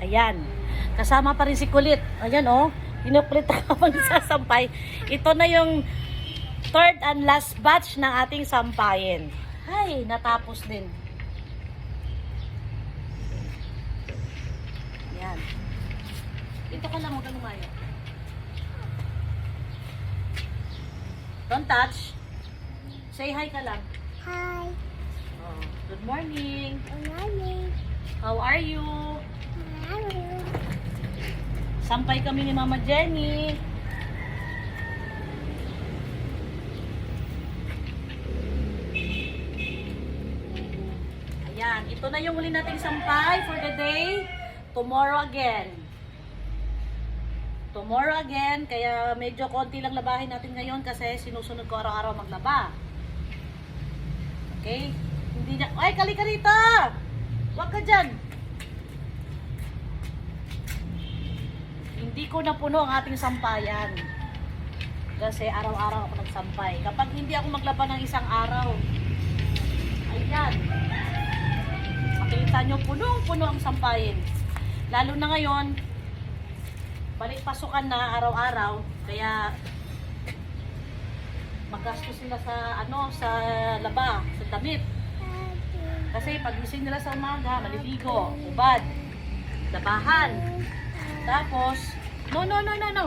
Ayan. Kasama pa rin si Kulit. Ayan oh. Kinukulit ako magsasampay. Ito na yung third and last batch ng ating sampayin. Ay, natapos din. Ayan. Dito ka lang, huwag kang lumayo. Don't touch. Say hi ka lang. Hi. Oh, good morning. Good morning. How are you? How are you? Sampay kami ni Mama Jenny. Ayan, ito na yung huli nating sampay for the day. Tomorrow again. Tomorrow again, kaya medyo konti lang labahin natin ngayon kasi sinusunod ko araw-araw maglaba. Okay? Hindi na... Ay, kali ka rito! Huwag ka dyan! Hindi ko napuno ang ating sampayan. Kasi araw-araw ako nagsampay. Kapag hindi ako maglaba ng isang araw, ayan. Makita nyo, punong-puno ang sampayin. Lalo na ngayon, balik pasukan na araw-araw. Kaya, magastos sila sa, sa laba, sa damit. Kasi pag gising nila sa umaga, maliligo, ubad, labahan. Tapos, no.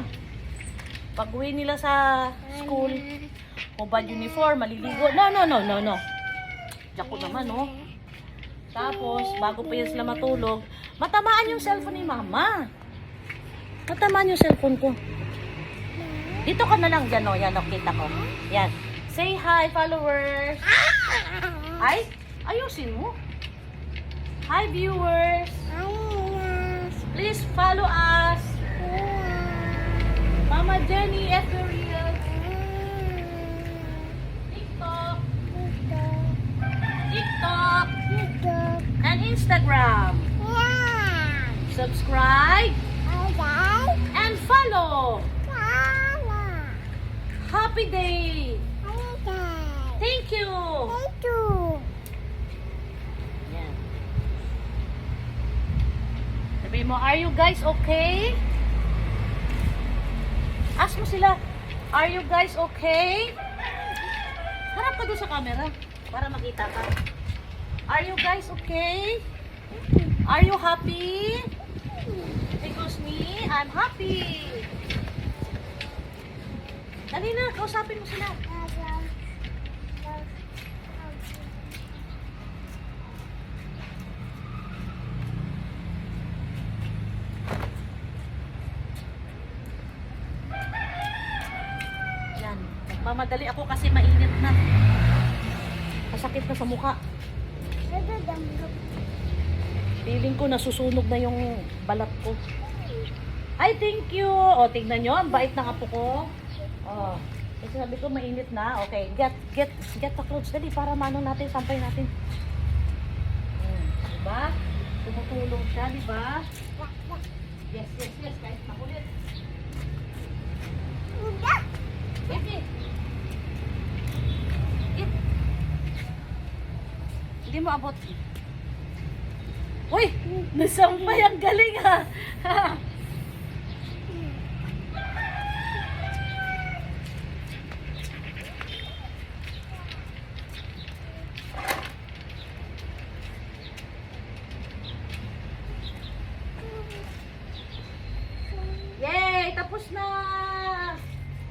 Pag uwi nila sa school, ubad uniform, maliligo. No. Diyak ko naman, oh. Tapos, bago pa yan sila matulog, matamaan yung cellphone ni Mama. Matamaan yung cellphone ko. Dito ka na lang dyan, oh. Yan, oh, kita ko. Yan. Say hi, followers. Hi. Ayusin mo. Hi, viewers. Please follow us. Mama Jenny Ethereal. TikTok. And Instagram. Subscribe. And follow. Happy day. Thank you. Yan. Sabihin mo, are you guys okay? Ask mo sila, are you guys okay? Harap ka doon sa camera para makita ka. Are you guys okay? Are you happy? Because me, I'm happy. Dali na, kausapin mo sila. Yan. Mamadali ako kasi mainit na. Masakit na sa mukha. Feeling ko nasusunog na yung balat ko. Ay, thank you. O, tignan nyo. Ang bait ng apo ko. O, kasi sabi ko mainit na. Okay, get the clothes. Dali, para manong natin, sampay natin. Diba? Tumutulong siya, diba? Yes. Kahit makulit. Get. Hindi mo abot. Uy! Nasampay, ang galing ha! Yay! Tapos na!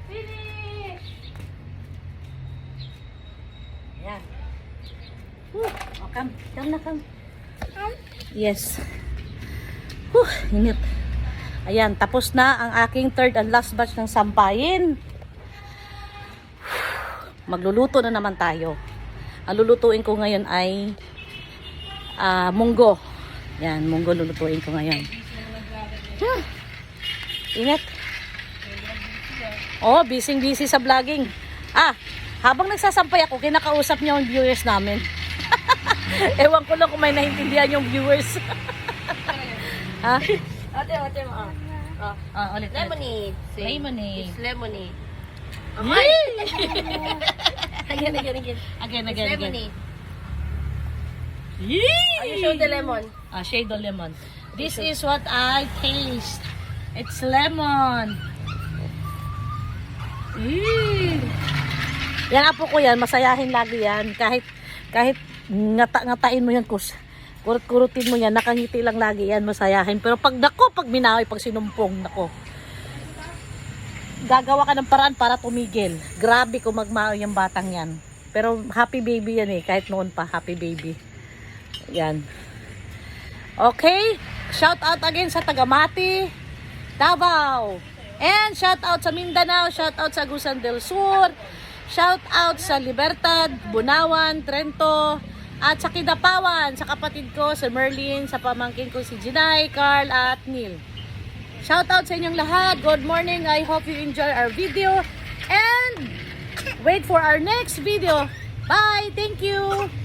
Finish! Ayan. Oh, come na. Yes. Init. Ayan, tapos na ang aking third and last batch ng sampayin. Magluluto na naman tayo. Ang lulutuin ko ngayon ay munggo. Yan, munggo lulutuin ko ngayon. Init. Oh, busy sa vlogging. Habang nagsasampay ako, kinakausap niya yung viewers namin. Ewan ko lang kung may naintindihan yung viewers. Ha? Ate mo. Ulit. Lemonade. Lemonade. It's lemonade. Again. Again. Lemonade. Yee! You show the lemon. Shade of lemon. This is what I taste. It's lemon. Yan apo ko yan, masayahin lagi yan. Kahit ngatain mo yan, kurut-kurutin mo yan, nakangiti lang lagi yan, masayahin. Pero pag binawi, pag sinumpong, gagawa ka ng paraan para tumigil. Grabe kung magmao yung batang yan. Pero happy baby yan eh, kahit noon pa, happy baby. Yan. Okay, shout out again sa Tagamati, Davao. And shout out sa Mindanao, shout out sa Agusan del Sur, shout out sa Libertad, Bunawan, Trento, at sa Kidapawan, sa kapatid ko, si Merlin, sa pamangkin ko si Jinay, Carl, at Neil. Shout out sa inyong lahat. Good morning. I hope you enjoy our video. And wait for our next video. Bye. Thank you.